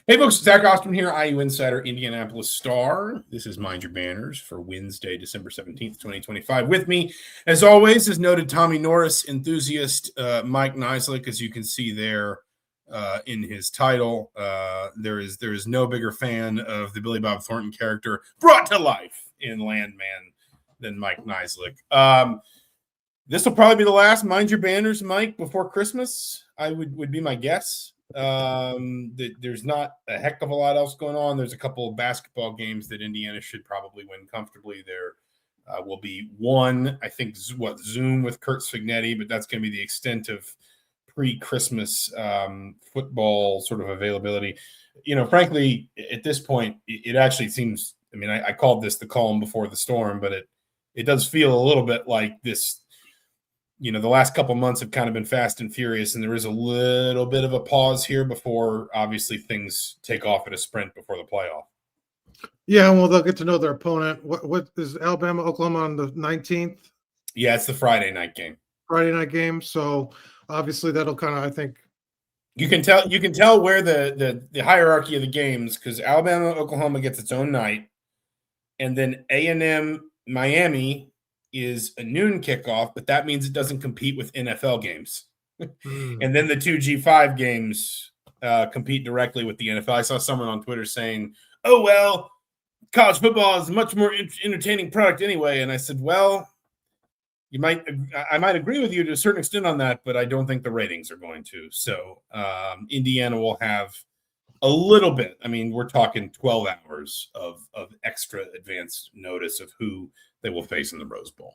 Hey, folks, Zach Osterman here, IU Insider, Indianapolis Star. This is Mind Your Banners for Wednesday, December 17th, 2025. With me, as always, is noted Tommy Norris enthusiast Mike Niziolek, as you can see there in his title. There is no bigger fan of the Billy Bob Thornton character brought to life in Landman than Mike Niziolek. This will probably be the last Mind Your Banners, Mike, before Christmas, I would be my guess. There's not a heck of a lot else going on. There's a couple of basketball games that Indiana should probably win comfortably. There will be one, I think, Zoom with Kurt Spagnetti, but that's going to be the extent of pre-Christmas football sort of availability. You know, frankly, at this point, it actually seems, I mean, I called this the calm before the storm, but it does feel a little bit like this. You know, the last couple months have kind of been fast and furious, and there is a little bit of a pause here before, obviously, things take off at a sprint before the playoff. Yeah, well, they'll get to know their opponent. What is Alabama, Oklahoma on the 19th? Yeah, it's the Friday night game. Friday night game. So obviously that'll kind of, I think, you can tell where the hierarchy of the games, because Alabama, Oklahoma gets its own night, and then A&M, Miami is a noon kickoff, but that means it doesn't compete with NFL games. And then the two G5 games compete directly with the NFL. I saw someone on Twitter saying, oh, well, college football is a much more entertaining product anyway. And I said, well, I might agree with you to a certain extent on that, but I don't think the ratings are going to. So Indiana will have a little bit. I mean, we're talking 12 hours of extra advance notice of who they will face in the Rose Bowl.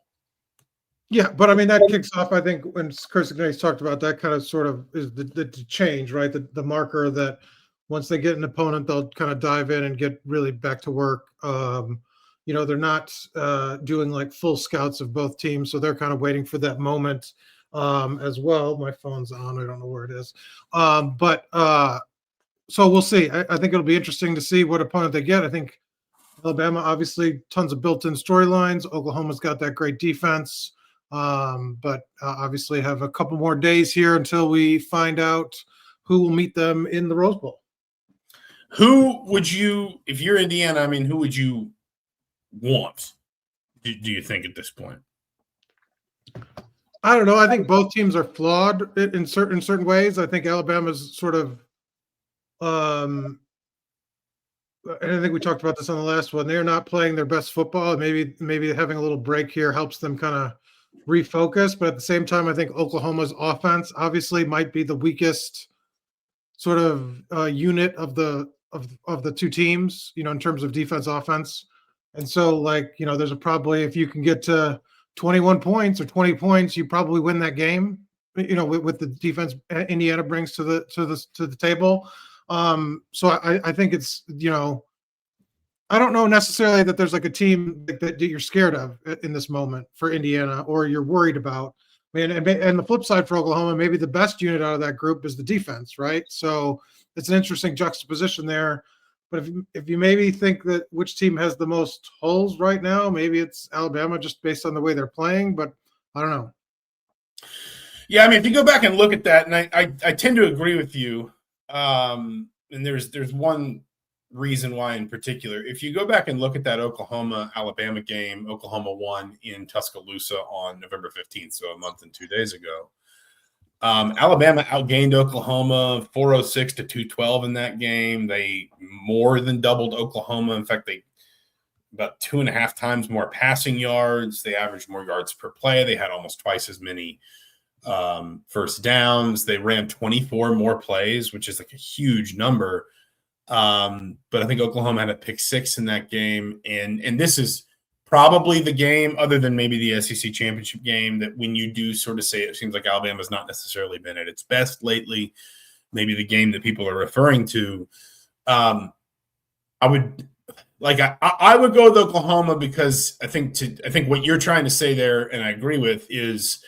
Yeah, but I mean, that kicks off, I think, when Kurt Spagnetti talked about that kind of sort of is the change, right? The marker that once they get an opponent, they'll kind of dive in and get really back to work. You know, they're not doing like full scouts of both teams, so they're kind of waiting for that moment as well. My phone's on. I don't know where it is. So we'll see. I think it'll be interesting to see what opponent they get. I think Alabama, obviously, tons of built-in storylines. Oklahoma's got that great defense, but obviously have a couple more days here until we find out who will meet them in the Rose Bowl. Who would you, if you're Indiana, I mean, who would you want, do you think, at this point? I don't know. I think both teams are flawed in certain ways. I think Alabama's sort of and I think we talked about this on the last one. They're not playing their best football. Maybe having a little break here helps them kind of refocus. But at the same time, I think Oklahoma's offense obviously might be the weakest sort of unit of the two teams, you know, in terms of defense, offense. And so, like, you know, there's probably, if you can get to 21 points or 20 points, you probably win that game, you know, with the defense Indiana brings to the table. So I think it's, you know, I don't know necessarily that there's like a team that you're scared of in this moment for Indiana or you're worried about. I mean, and the flip side for Oklahoma, maybe the best unit out of that group is the defense, right? So it's an interesting juxtaposition there. But if you maybe think that which team has the most holes right now, maybe it's Alabama just based on the way they're playing, but I don't know. Yeah, I mean, if you go back and look at that, and I tend to agree with you. And there's one reason why in particular. If you go back and look at that Oklahoma-Alabama game, Oklahoma won in Tuscaloosa on November 15th, so a month and 2 days ago. Alabama outgained Oklahoma 406 to 212 in that game. They more than doubled Oklahoma. In fact, they about 2.5 times more passing yards. They averaged more yards per play. They had almost twice as many first downs. They ran 24 more plays, which is like a huge number. But I think Oklahoma had a pick 6 in that game. And this is probably the game, other than maybe the SEC championship game, that when you do sort of say it seems like Alabama's not necessarily been at its best lately, maybe the game that people are referring to. I would go with Oklahoma because I think what you're trying to say there, and I agree with, is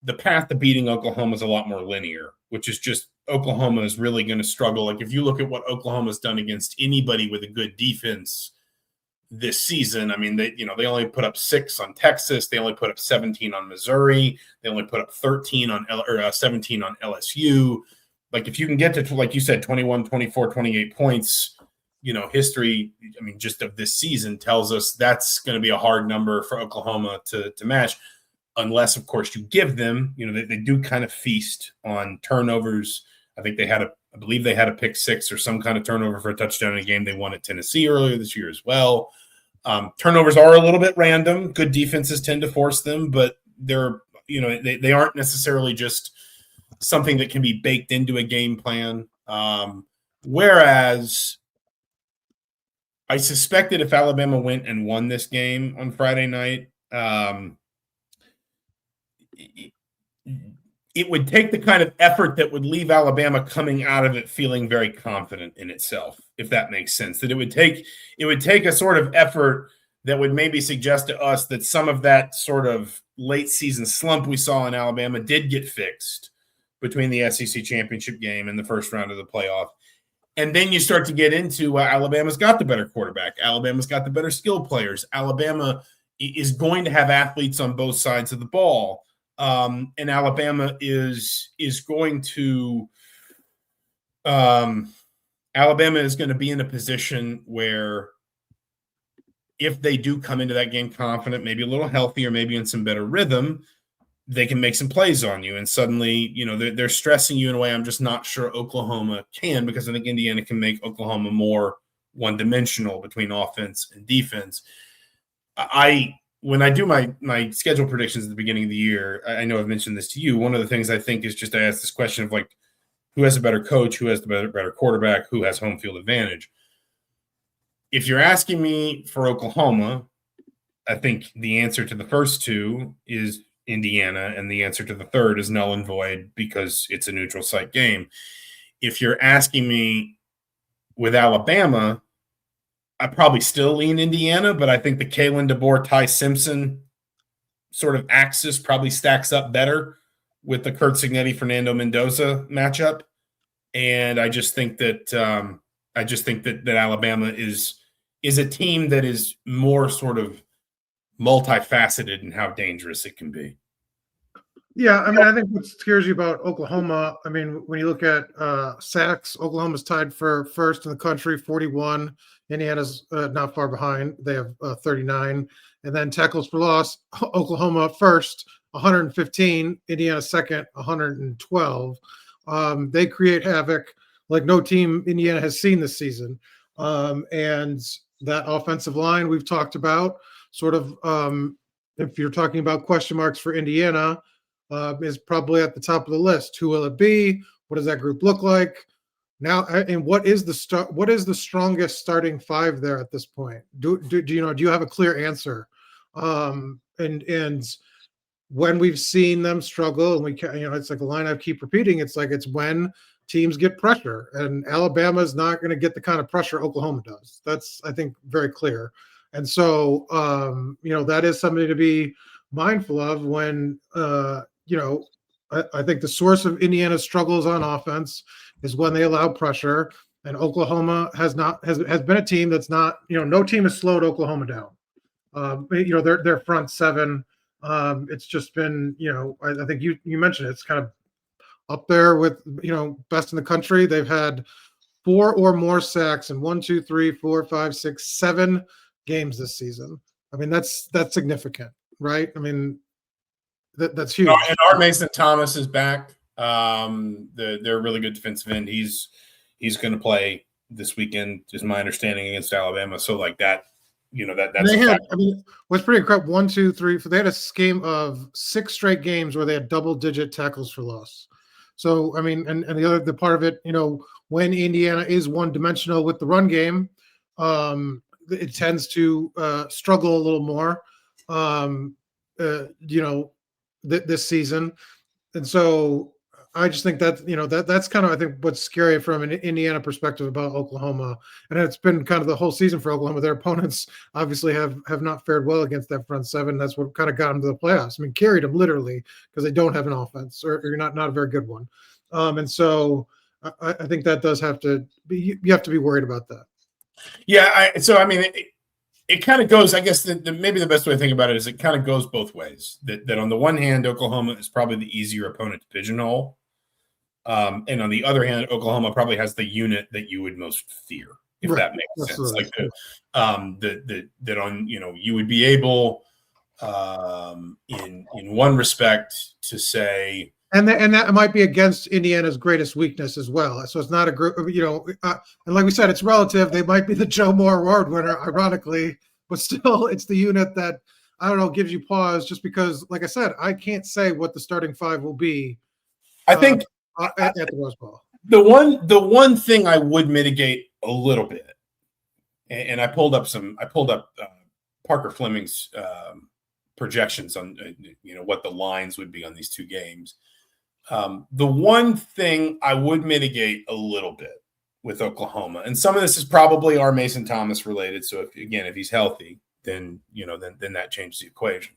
the path to beating Oklahoma is a lot more linear, which is just Oklahoma is really going to struggle. Like if you look at what Oklahoma's done against anybody with a good defense this season, I mean, they only put up 6 on Texas. They only put up 17 on Missouri. They only put up 17 on LSU. like if you can get to, like you said, 21, 24, 28 points, history, I mean, just of this season tells us that's going to be a hard number for Oklahoma to match, unless, of course, you give them, they do kind of feast on turnovers. I believe they had a pick six or some kind of turnover for a touchdown in a game they won at Tennessee earlier this year as well. Turnovers are a little bit random. Good defenses tend to force them, but they're, they aren't necessarily just something that can be baked into a game plan. Whereas I suspect that if Alabama went and won this game on Friday night, it would take the kind of effort that would leave Alabama coming out of it feeling very confident in itself, if that makes sense. That it would take a sort of effort that would maybe suggest to us that some of that sort of late season slump we saw in Alabama did get fixed between the SEC championship game and the first round of the playoff. And then you start to get into Alabama's got the better quarterback. Alabama's got the better skill players. Alabama is going to have athletes on both sides of the ball. And Alabama is going to be in a position where if they do come into that game confident, maybe a little healthier, maybe in some better rhythm, they can make some plays on you. And suddenly, they're stressing you in a way I'm just not sure Oklahoma can, because I think Indiana can make Oklahoma more one-dimensional between offense and defense. When I do my schedule predictions at the beginning of the year, I know I've mentioned this to you. One of the things I think is just I ask this question of like, who has a better coach, who has the better quarterback, who has home field advantage. If you're asking me for Oklahoma, I think the answer to the first two is Indiana, and the answer to the third is null and void because it's a neutral site game. If you're asking me with Alabama, I probably still lean Indiana, but I think the Kalen DeBoer, Ty Simpson sort of axis probably stacks up better with the Kurt Signetti, Fernando Mendoza matchup. And I just think that that Alabama is a team that is more sort of multifaceted in how dangerous it can be. Yeah, I mean, I think what scares you about Oklahoma, I mean, when you look at sacks, Oklahoma's tied for first in the country, 41. Indiana's not far behind. They have 39. And then tackles for loss, Oklahoma first, 115. Indiana second, 112. They create havoc like no team Indiana has seen this season. And that offensive line we've talked about, sort of, if you're talking about question marks for Indiana, is probably at the top of the list. Who will it be? What does that group look like now? And what is the strongest starting five there at this point? Do you have a clear answer? And when we've seen them struggle, and it's like a line I keep repeating. It's like it's when teams get pressure, and Alabama's not going to get the kind of pressure Oklahoma does. That's, I think, very clear. And so, that is something to be mindful of when, I think the source of Indiana's struggles on offense is when they allow pressure, and Oklahoma has been a team that's not, no team has slowed Oklahoma down. Their front seven, it's just been, I think you mentioned it's kind of up there with, best in the country. They've had 4 or more sacks in 1, 2, 3, 4, 5, 6, 7 games this season. I mean, that's significant, right? I mean, that's huge. And Art Mason Thomas is back. They're a really good defensive end. He's going to play this weekend, is my understanding, against Alabama. So like that, that's. They had, I mean, what's pretty incredible. 1, 2, 3. They had a scheme of 6 straight games where they had double-digit tackles for loss. So I mean, and the part of it, when Indiana is one-dimensional with the run game, it tends to struggle a little more, this season. And so I just think that, that's kind of, I think, what's scary from an Indiana perspective about Oklahoma. And it's been kind of the whole season for Oklahoma. Their opponents obviously have not fared well against that front seven. That's what kind of got them to the playoffs. I mean, carried them literally because they don't have an offense, or you're not a very good one. And so I think that does have to be, you have to be worried about that. Yeah. It kind of goes, I guess maybe the best way to think about it is it kind of goes both ways. That on the one hand, Oklahoma is probably the easier opponent to pigeonhole. And on the other hand, Oklahoma probably has the unit that you would most fear, if Right. that makes sense. Absolutely. Like that on, you would be able in one respect to say, and that might be against Indiana's greatest weakness as well. So it's not a group, and like we said, it's relative. They might be the Joe Moore Award winner, ironically, but still, it's the unit that, I don't know, gives you pause, just because, like I said, I can't say what the starting five will be. I think at the Rose Bowl. The one thing I would mitigate a little bit, and I pulled up Parker Fleming's projections on what the lines would be on these two games. The one thing I would mitigate a little bit with Oklahoma, and some of this is probably our Mason Thomas related. So if he's healthy, then that changes the equation.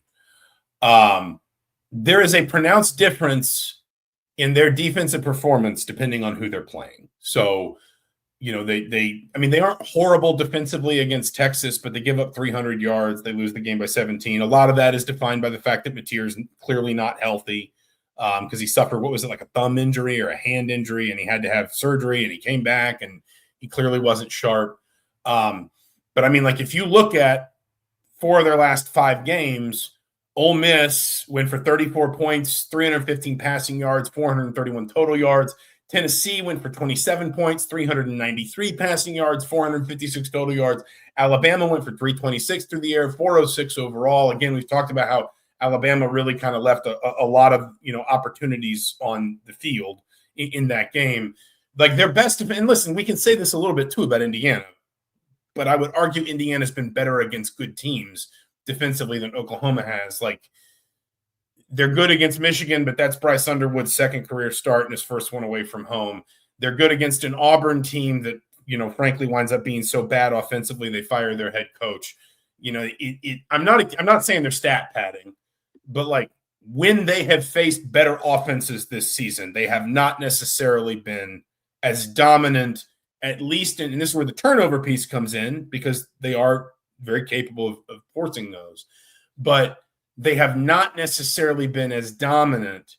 There is a pronounced difference in their defensive performance depending on who they're playing. So, they aren't horrible defensively against Texas, but they give up 300 yards. They lose the game by 17. A lot of that is defined by the fact that Mateer is clearly not healthy because he suffered, what was it, like a thumb injury or a hand injury, and he had to have surgery, and he came back, and he clearly wasn't sharp. But if you look at 4 of their last 5 games, Ole Miss went for 34 points, 315 passing yards, 431 total yards. Tennessee went for 27 points, 393 passing yards, 456 total yards. Alabama went for 326 through the air, 406 overall. Again, we've talked about how Alabama really kind of left a lot of opportunities on the field in that game. Like their best, and listen, we can say this a little bit too about Indiana, but I would argue Indiana's been better against good teams defensively than Oklahoma has. Like, they're good against Michigan, but that's Bryce Underwood's second career start and his first one away from home. They're good against an Auburn team that, frankly winds up being so bad offensively they fire their head coach. I'm not saying they're stat padding, but like when they have faced better offenses this season, they have not necessarily been as dominant, at least and this is where the turnover piece comes in, because they are very capable of forcing those, but they have not necessarily been as dominant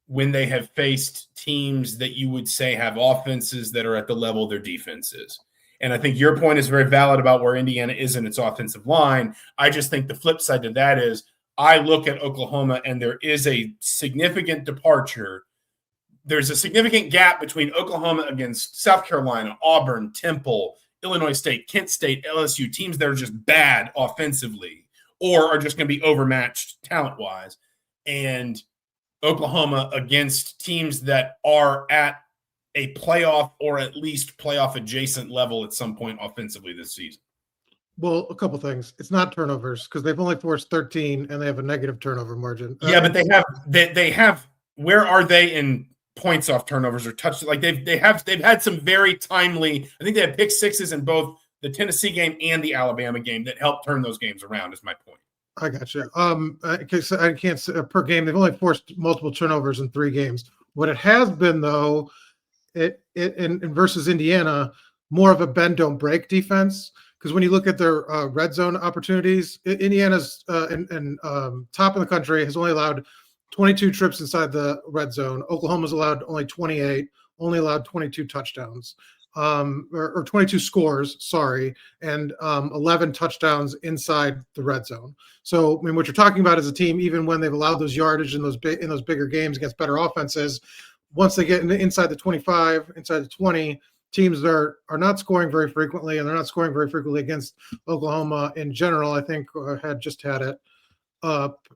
when they have faced teams that you would say have offenses that are at the level their defense is. And I think your point is very valid about where Indiana is in its offensive line. I just think the flip side to that is I look at Oklahoma and there is a significant departure. There's a significant gap between Oklahoma against South Carolina, Auburn, Temple, Illinois State, Kent State, LSU, teams that are just bad offensively or are just going to be overmatched talent-wise, and Oklahoma against teams that are at a playoff or at least playoff-adjacent level at some point offensively this season. Well, a couple things. It's not turnovers because they've only forced 13 and they have a negative turnover margin. Yeah, but they have. Where are they in points off turnovers or touch? Like they've had some very timely. I think they had pick sixes in both the Tennessee game and the Alabama game that helped turn those games around. Is my point. I got you. I can't per game. They've only forced multiple turnovers in 3 games. What it has been though, in versus Indiana, more of a bend don't break defense. Because when you look at their red zone opportunities, Indiana's top of the country has only allowed 22 trips inside the red zone. Oklahoma's allowed only 28, only allowed 22 touchdowns, or 22 scores, sorry, and 11 touchdowns inside the red zone. So, I mean, what you're talking about is a team, even when they've allowed those yardage in those bigger games against better offenses, once they get inside the 25, inside the 20, teams are not scoring very frequently, and they're not scoring very frequently against Oklahoma in general. I think had it up.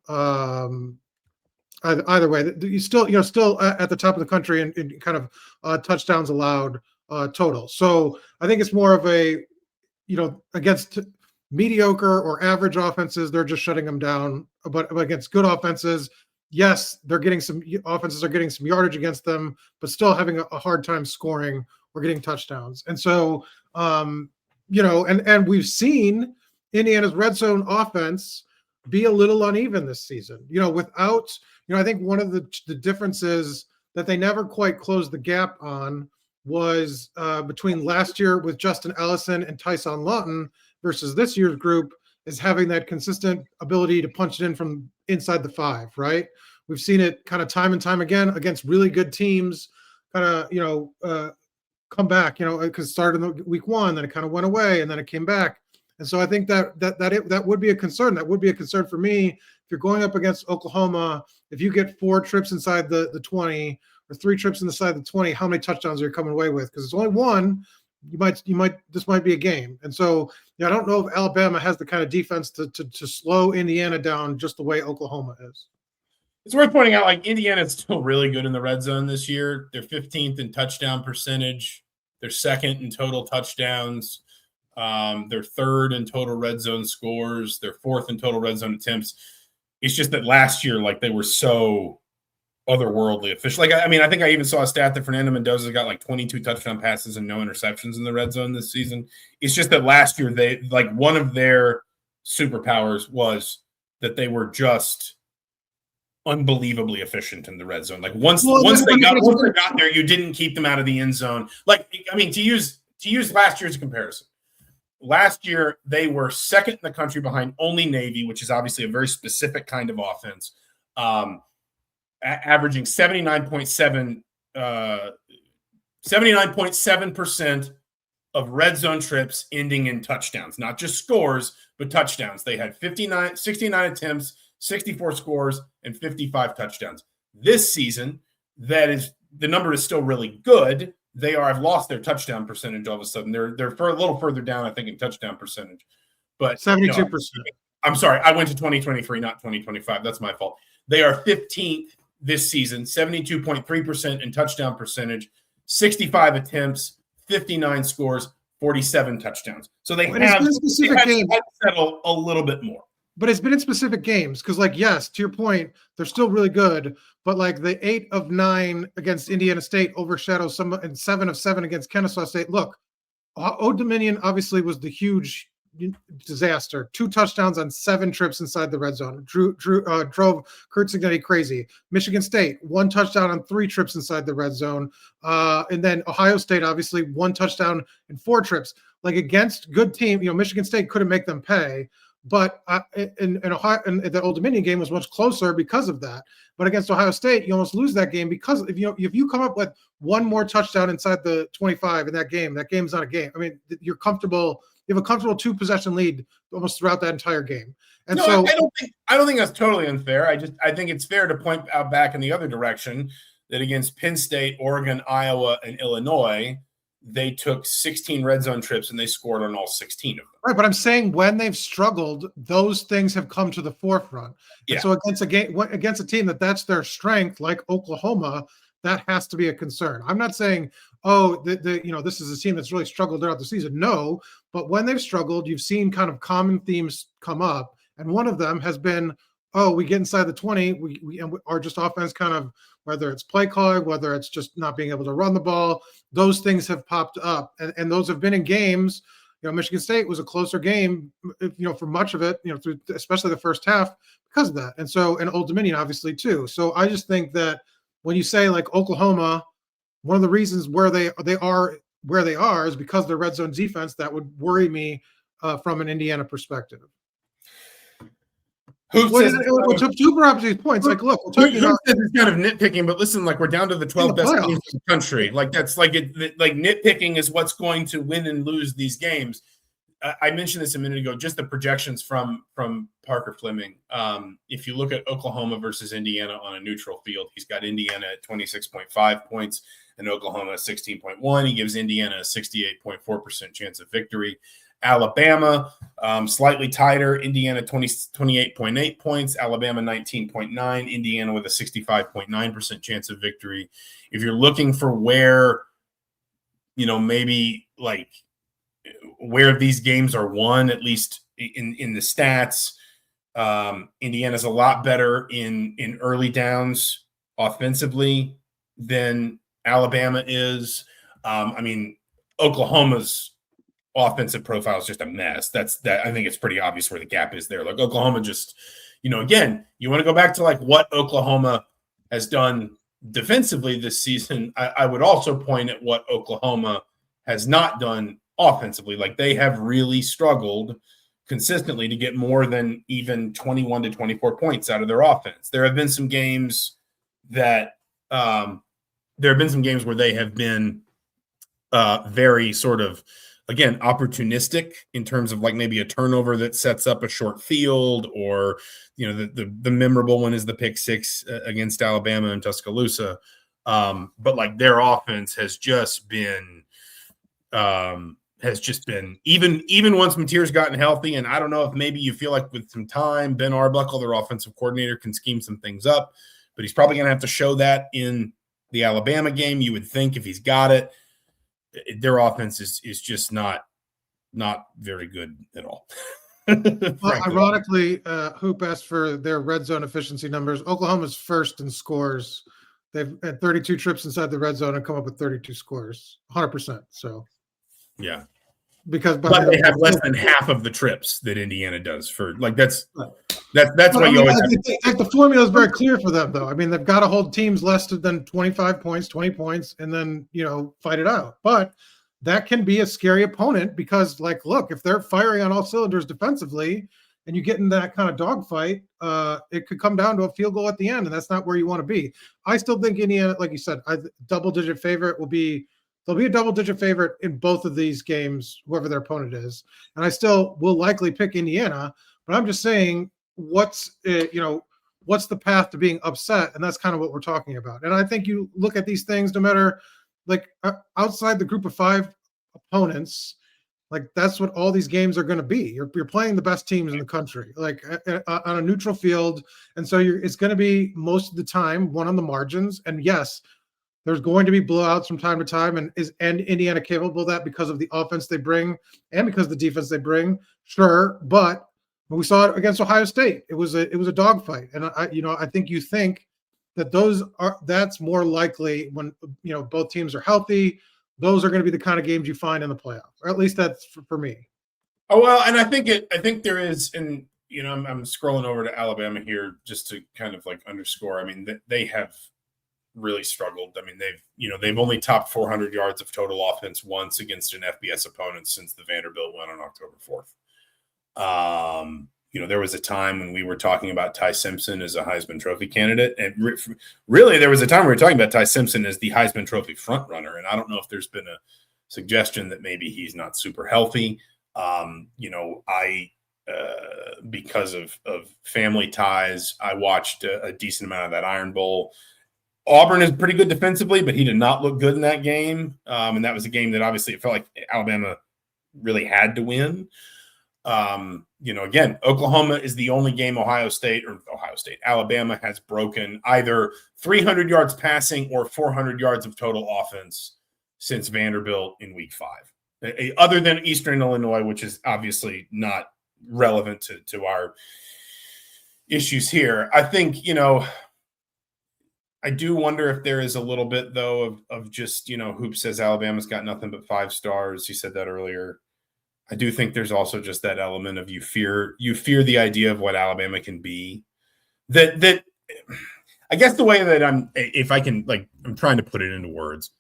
Either way, you still at the top of the country in kind of touchdowns allowed total. So I think it's more of a, against mediocre or average offenses, they're just shutting them down. But against good offenses, yes, offenses are getting some yardage against them, but still having a hard time scoring or getting touchdowns. And so, and we've seen Indiana's red zone offense be a little uneven this season, without, I think one of the differences that they never quite closed the gap on was between last year with Justin Ellison and Tyson Lawton versus this year's group is having that consistent ability to punch it in from inside the 5, right? We've seen it kind of time and time again against really good teams. come back, because it started in week one, then it kind of went away, and then it came back. And so I think that would be a concern. That would be a concern for me. If you're going up against Oklahoma, if you get 4 trips inside the 20 or 3 trips inside the 20, how many touchdowns are you coming away with? Because it's only one. This might be a game. And so I don't know if Alabama has the kind of defense to slow Indiana down just the way Oklahoma is. It's worth pointing out, like, Indiana's still really good in the red zone this year. They're 15th in touchdown percentage. They're 2nd in total touchdowns. They're 3rd in total red zone scores. They're 4th in total red zone attempts. It's just that last year, like, they were so otherworldly efficient. Like, I think I even saw a stat that Fernando Mendoza got like 22 touchdown passes and no interceptions in the red zone this season. It's just that last year they, like, one of their superpowers was that they were just unbelievably efficient in the red zone. Like, once they got there, you didn't keep them out of the end zone. Like, I mean, to use last year's comparison. Last year, they were 2nd in the country behind only Navy, which is obviously a very specific kind of offense, averaging 79.7% of red zone trips ending in touchdowns, not just scores, but touchdowns. They had 69 attempts, 64 scores, and 55 touchdowns. This season, the number is still really good. They have lost their touchdown percentage all of a sudden. They're a little further down, I think, in touchdown percentage. But 72%. I'm sorry, I went to 2023, not 2025. That's my fault. They are 15th this season, 72.3% in touchdown percentage, 65 attempts, 59 scores, 47 touchdowns. So they had to settle a little bit more. But it's been in specific games because, like, yes, to your point, they're still really good. But like the 8 of 9 against Indiana State overshadows some, and 7 of 7 against Kennesaw State. Look, Old Dominion obviously was the huge disaster. 2 touchdowns on 7 trips inside the red zone. Drove Kurt Cignetti crazy. Michigan State, 1 touchdown on 3 trips inside the red zone. And then Ohio State, obviously, 1 touchdown in 4 trips. Like, against good team, Michigan State couldn't make them pay. But in Ohio, and the Old Dominion game was much closer because of that. But against Ohio State, you almost lose that game because if you come up with 1 more touchdown inside the 25 in that game's not a game. I mean, you're comfortable. You have a comfortable 2-possession lead almost throughout that entire game. And I don't think that's totally unfair. I think it's fair to point out back in the other direction that against Penn State, Oregon, Iowa, and Illinois, they took 16 red zone trips and they scored on all 16 of them. Right, but I'm saying when they've struggled, those things have come to the forefront. Yeah. And so against a team that's their strength, like Oklahoma, that has to be a concern. I'm not saying, this is a team that's really struggled throughout the season. No, but when they've struggled, you've seen kind of common themes come up, and one of them has been, we get inside the 20, we are just offense kind of, whether it's play calling, whether it's just not being able to run the ball, those things have popped up, and those have been in games. Michigan State was a closer game, for much of it, through especially the first half because of that. And Old Dominion obviously too. So I just think that when you say like Oklahoma, one of the reasons where they are is because of their red zone defense, that would worry me from an Indiana perspective. Super opposite points. Like, look, we're talking about it's kind of nitpicking, but listen, like, we're down to the 12 best teams in the country. Like, that's like nitpicking is what's going to win and lose these games. I mentioned this a minute ago, just the projections from Parker Fleming. If you look at Oklahoma versus Indiana on a neutral field, he's got Indiana at 26.5 points and Oklahoma at 16.1. He gives Indiana a 68.4% chance of victory. Alabama, slightly tighter. Indiana 28.8 points. Alabama 19.9. Indiana with a 65.9% chance of victory. If you're looking for where, maybe like where these games are won, at least in the stats, Indiana's a lot better in early downs offensively than Alabama is. Oklahoma's offensive profile is just a mess. I think it's pretty obvious where the gap is there. Like, Oklahoma just, again, you want to go back to like what Oklahoma has done defensively this season. I would also point at what Oklahoma has not done offensively. Like, they have really struggled consistently to get more than even 21 to 24 points out of their offense. There have been some games that there have been some games where they have been very sort of, again, opportunistic in terms of like maybe a turnover that sets up a short field, or, you know, the memorable one is the pick six against Alabama in Tuscaloosa. But like their offense has just been even once Mateer's gotten healthy, and I don't know if maybe you feel like with some time, Ben Arbuckle, their offensive coordinator, can scheme some things up, but he's probably going to have to show that in the Alabama game. You would think if he's got it. Their offense is just not very good at all. Well, ironically, Hoop asked for their red zone efficiency numbers. Oklahoma's first in scores. They've had 32 trips inside the red zone and come up with 32 scores, 100%. So, yeah, because but they have less than half of the trips that Indiana does. For like that's what you always. Like the formula is very clear for them, though. I mean, they've got to hold teams less than 25 points, 20 points, and then fight it out. But that can be a scary opponent because, like, look, if they're firing on all cylinders defensively, and you get in that kind of dogfight, it could come down to a field goal at the end, and that's not where you want to be. I still think Indiana, like you said, double-digit favorite will be. They'll be a double-digit favorite in both of these games, whoever their opponent is, and I still will likely pick Indiana. But I'm just saying, what's the path to being upset, and that's kind of what we're talking about. And I think you look at these things, no matter like outside the group of five opponents. Like that's what all these games are going to be. You're playing the best teams in the country, like on a neutral field, and so it's going to be most of the time one on the margins. And yes, there's going to be blowouts from time to time. And is Indiana capable of that because of the offense they bring and because of the defense they bring? Sure, but we saw it against Ohio State. It was a dogfight, and I think you think that that's more likely when both teams are healthy. Those are going to be the kind of games you find in the playoffs, or at least that's for me. Oh, well, and I think there is, and I'm scrolling over to Alabama here just to kind of like underscore. I mean, they have really struggled. I mean, they've only topped 400 yards of total offense once against an FBS opponent since the Vanderbilt win on October 4th. There was a time when we were talking about Ty Simpson as a Heisman Trophy candidate. And really, there was a time we were talking about Ty Simpson as the Heisman Trophy frontrunner. And I don't know if there's been a suggestion that maybe he's not super healthy. Because of family ties, I watched a decent amount of that Iron Bowl. Auburn is pretty good defensively, but he did not look good in that game. And that was a game that obviously it felt like Alabama really had to win. Again, Oklahoma is the only game Alabama has broken either 300 yards passing or 400 yards of total offense since Vanderbilt in week 5, other than Eastern Illinois, which is obviously not relevant to our issues here. I think, I do wonder if there is a little bit, though, of just, Hoop says Alabama's got nothing but 5 stars. You said that earlier. I do think there's also just that element of you fear the idea of what Alabama can be. That I guess the way that I'm trying to put it into words.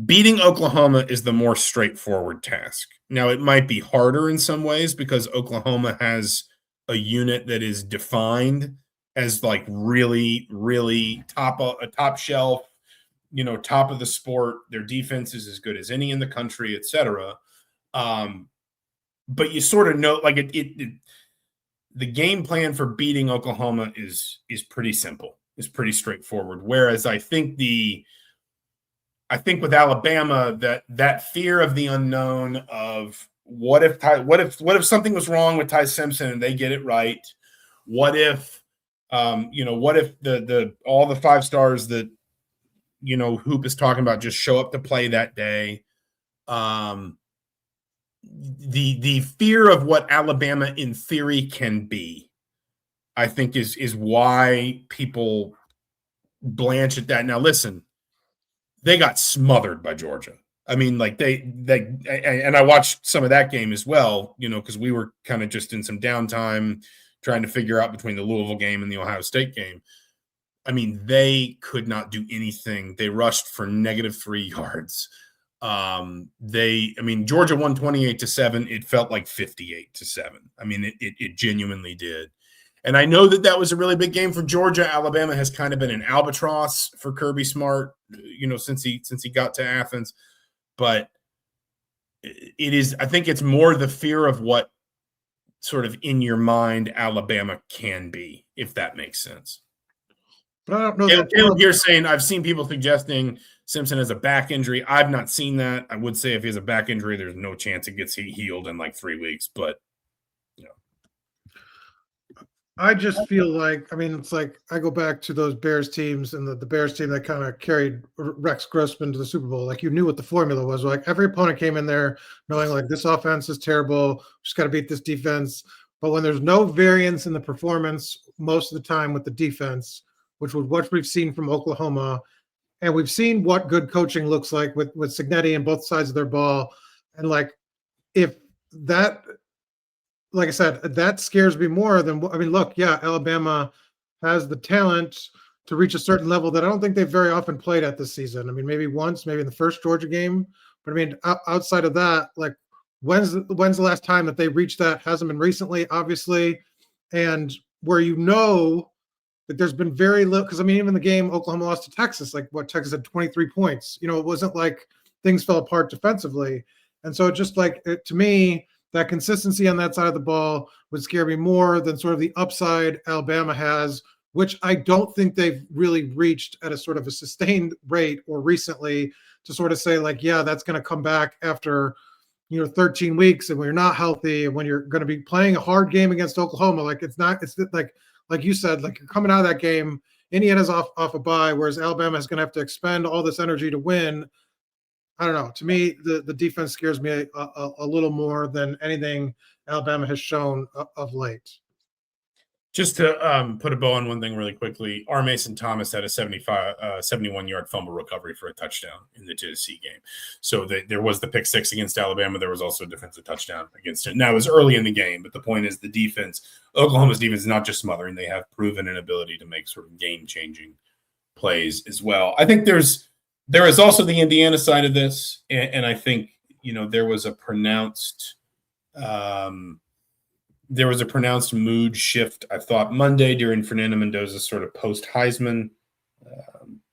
Beating Oklahoma is the more straightforward task. Now, it might be harder in some ways because Oklahoma has a unit that is defined as like really, really top shelf, top of the sport. Their defense is as good as any in the country, et cetera. But you sort of know, like the game plan for beating Oklahoma is pretty simple. It's pretty straightforward. Whereas I think with Alabama that fear of the unknown of what if something was wrong with Ty Simpson and they get it right? What if the all the 5 stars that Hoop is talking about just show up to play that day? The fear of what Alabama in theory can be, I think is why people blanch at that. Now, listen, they got smothered by Georgia. I mean, like and I watched some of that game as well, because we were kind of just in some downtime trying to figure out between the Louisville game and the Ohio State game. I mean, they could not do anything. They rushed for -3 yards. Georgia won 28-7. It felt like 58-7. I mean, it genuinely did. And I know that was a really big game for Georgia. Alabama has kind of been an albatross for Kirby Smart, since he got to Athens. But it is, I think it's more the fear of what sort of in your mind Alabama can be, if that makes sense. But I don't know Caleb, you're saying, I've seen people suggesting Simpson has a back injury. I've not seen that. I would say if he has a back injury, there's no chance it gets healed in like 3 weeks. But I just feel like, it's like I go back to those Bears teams and the Bears team that kind of carried Rex Grossman to the Super Bowl. Like, you knew what the formula was. Like, every opponent came in there knowing, like, this offense is terrible. Just got to beat this defense. But when there's no variance in the performance most of the time with the defense, which was what we've seen from Oklahoma, and we've seen what good coaching looks like with Cignetti and both sides of their ball. And, like, if that – like I said, that scares me more than, look, yeah, Alabama has the talent to reach a certain level that I don't think they've very often played at this season. Maybe once, maybe in the first Georgia game. But outside of that, like, when's the last time that they reached that? Hasn't been recently, obviously. And where that there's been very little, because even the game Oklahoma lost to Texas, like, Texas had 23 points. It wasn't like things fell apart defensively. And so just like, to me, that consistency on that side of the ball would scare me more than sort of the upside Alabama has, which I don't think they've really reached at a sort of a sustained rate or recently to sort of say, like, yeah, that's going to come back after, 13 weeks and when you're not healthy and when you're going to be playing a hard game against Oklahoma. Like, it's like you said, like, you're coming out of that game, Indiana's off a bye, whereas Alabama is going to have to expend all this energy to win. I don't know. To me, the defense scares me a little more than anything Alabama has shown of late. Just to put a bow on one thing really quickly, R. Mason Thomas had a 71-yard fumble recovery for a touchdown in the Tennessee game. So there was the pick six against Alabama. There was also a defensive touchdown against it. Now, it was early in the game, but the point is the defense, Oklahoma's defense is not just smothering. They have proven an ability to make sort of game-changing plays as well. I think there is also the Indiana side of this, and I think, there was a pronounced mood shift, I thought, Monday during Fernando Mendoza's sort of post-Heisman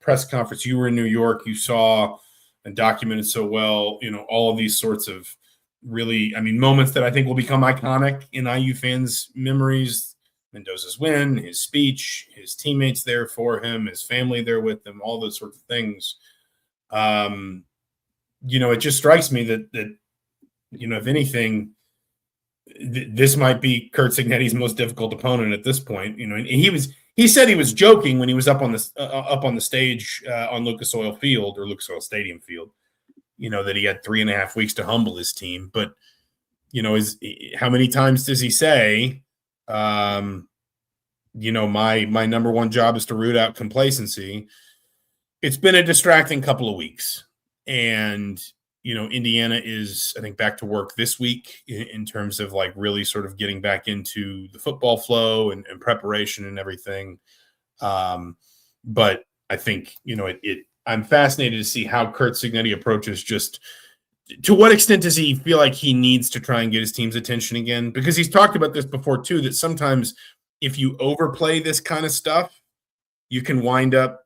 press conference. You were in New York. You saw and documented so well, all of these sorts of really, moments that I think will become iconic in IU fans' memories. Mendoza's win, his speech, his teammates there for him, his family there with him, all those sorts of things. It just strikes me that if anything, this might be Curt Cignetti's most difficult opponent at this point. And he said he was joking when he was up on the stage on Lucas Oil Field or Lucas Oil Stadium Field, that he had 3.5 weeks to humble his team. But how many times does he say, my number one job is to root out complacency? It's been a distracting couple of weeks, and Indiana is, I think, back to work this week in terms of like really sort of getting back into the football flow and preparation and everything. But I think, I'm fascinated to see how Curt Cignetti approaches just to what extent does he feel like he needs to try and get his team's attention again? Because he's talked about this before too, that sometimes if you overplay this kind of stuff, it can wind up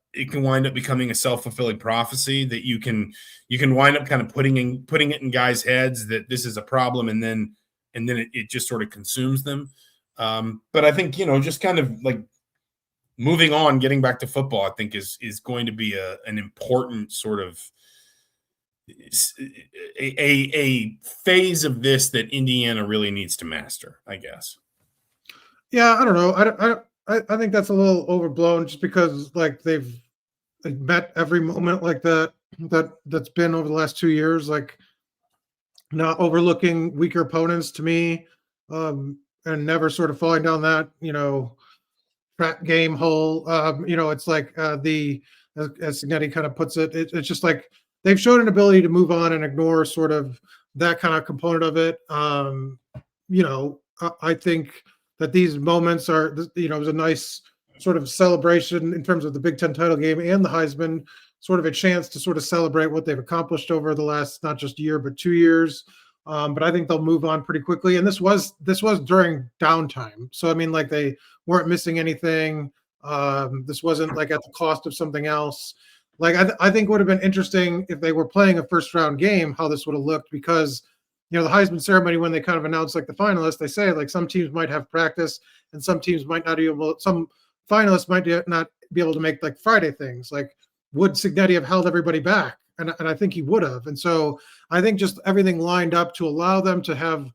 becoming a self-fulfilling prophecy that you can wind up kind of putting it in guys' heads that this is a problem, and then it just sort of consumes them. But I think, just kind of like moving on, getting back to football, I think is going to be an important sort of a phase of this that Indiana really needs to master, I guess. Yeah, I don't know. I think that's a little overblown just because like they've met every moment like that's been over the last 2 years, like not overlooking weaker opponents to me, and never sort of falling down that, trap game hole. It's like as Cignetti kind of puts it, it's just like they've shown an ability to move on and ignore sort of that kind of component of it. I think that these moments are, it was a nice sort of celebration in terms of the Big Ten title game and the Heisman, sort of a chance to sort of celebrate what they've accomplished over the last, not just year, but 2 years. But I think they'll move on pretty quickly. And this was during downtime, so I mean, like they weren't missing anything. This wasn't like at the cost of something else. Like I think would have been interesting if they were playing a first round game, how this would have looked, because the Heisman ceremony, when they kind of announce like the finalists, they say like some teams might have practice and some teams might not be able. Some finalists might not be able to make like Friday things. Like, would Cignetti have held everybody back? And I think he would have. And so I think just everything lined up to allow them to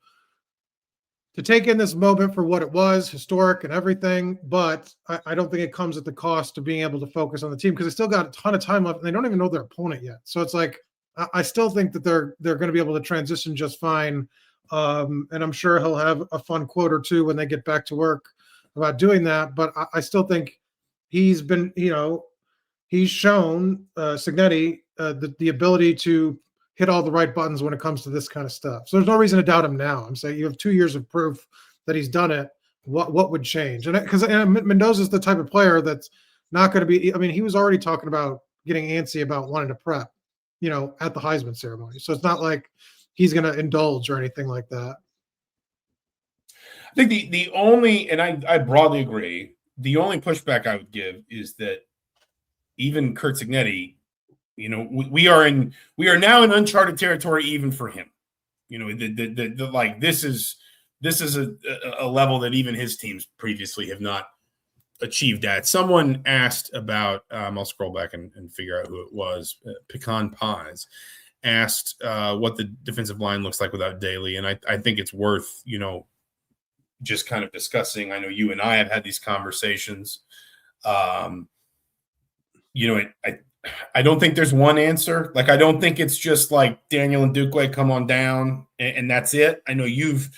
take in this moment for what it was, historic and everything. But I don't think it comes at the cost of being able to focus on the team, because they still got a ton of time left and they don't even know their opponent yet. So it's like, I still think that they're going to be able to transition just fine. And I'm sure he'll have a fun quote or two when they get back to work about doing that. But I still think he's been, he's shown Cignetti the ability to hit all the right buttons when it comes to this kind of stuff. So there's no reason to doubt him now. I'm saying you have 2 years of proof that he's done it. What would change? And because Mendoza is the type of player that's not going to be. I mean, he was already talking about getting antsy about wanting to prep, at the Heisman ceremony. So it's not like he's going to indulge or anything like that. I think the only, and I broadly agree, the only pushback I would give is that even Curt Cignetti, we are now in uncharted territory even for him. This is a level that even his teams previously have not achieved at. Someone asked about, I'll scroll back and figure out who it was. Pecan Pies asked what the defensive line looks like without Daley, and I think it's worth just kind of discussing. I know you and I have had these conversations. I don't think there's one answer. Like, I don't think it's just like Daniel and Ndukwe come on down and that's it. I know you've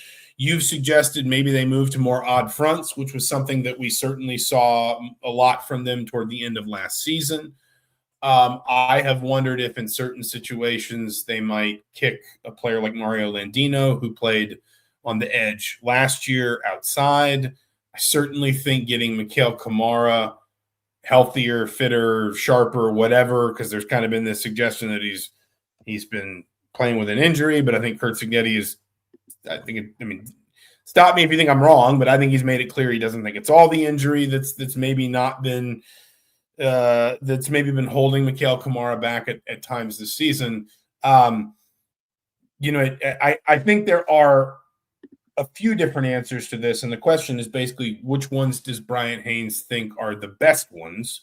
suggested maybe they move to more odd fronts, which was something that we certainly saw a lot from them toward the end of last season. I have wondered if in certain situations they might kick a player like Mario Landino, who played on the edge last year, outside. I certainly think getting Mikhail Kamara healthier, fitter, sharper, whatever, because there's kind of been this suggestion that he's been playing with an injury, but I think Curt Cignetti is, stop me if you think I'm wrong, but I think he's made it clear he doesn't think it's all the injury that's maybe not been that's maybe been holding Mikhail Kamara back at times this season. I think there are a few different answers to this, and the question is basically which ones does Brian Haynes think are the best ones,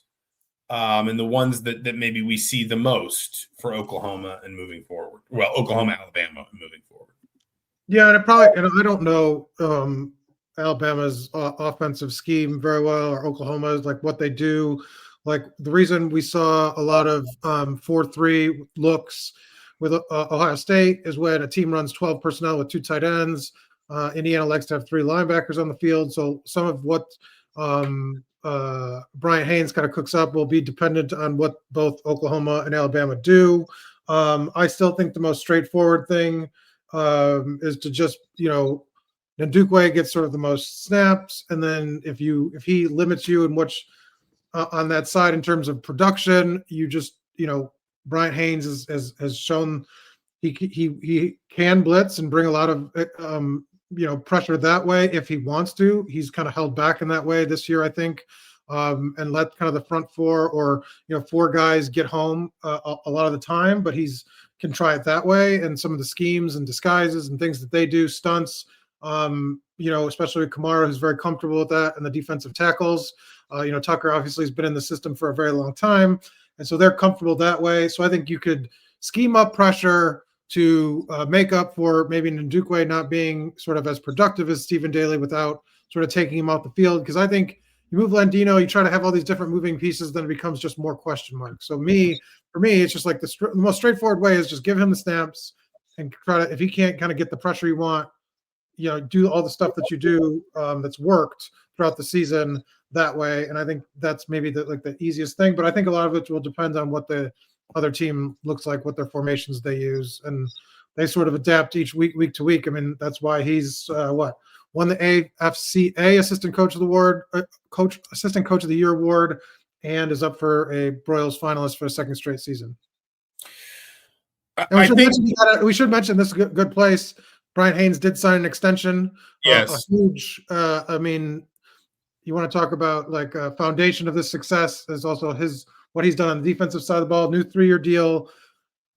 and the ones that maybe we see the most for Oklahoma and moving forward. Well, Oklahoma, Alabama, and moving forward. Yeah, and I don't know Alabama's offensive scheme very well, or Oklahoma's, like what they do. Like, the reason we saw a lot of 4-3 looks with Ohio State is when a team runs 12 personnel with 2 tight ends. Indiana likes to have 3 linebackers on the field. So some of what Brian Haynes kind of cooks up will be dependent on what both Oklahoma and Alabama do. I still think the most straightforward thing is to just, Ndukwe gets sort of the most snaps. And then if he limits you in which on that side in terms of production, you just, Brian Haynes has shown he can blitz and bring a lot of pressure that way if he wants to. He's kind of held back in that way this year, I think, and let kind of the front 4 or 4 guys get home a lot of the time. But he's can try it that way, and some of the schemes and disguises and things that they do, stunts. Especially with Kamara, who's very comfortable with that, and the defensive tackles. Tucker obviously has been in the system for a very long time, and so they're comfortable that way. So I think you could scheme up pressure to make up for maybe Ndukwe not being sort of as productive as Stephen Daley without sort of taking him off the field. Because I think you move Landino, you try to have all these different moving pieces, then it becomes just more question marks. So for me, it's just like the most straightforward way is just give him the snaps and try to, if he can't kind of get the pressure you want, do all the stuff that you do that's worked throughout the season that way. And I think that's maybe the easiest thing. But I think a lot of it will depend on what the other team looks like, what their formations they use, and they sort of adapt each week to week. I mean, that's why he's won the AFCA Assistant Coach of the Year award, and is up for a Broyles finalist for a second straight season. And I think we should mention this is a good place. Brian Haynes did sign an extension. A yes. huge. I mean, you want to talk about like a foundation of this success is also what he's done on the defensive side of the ball. New 3-year deal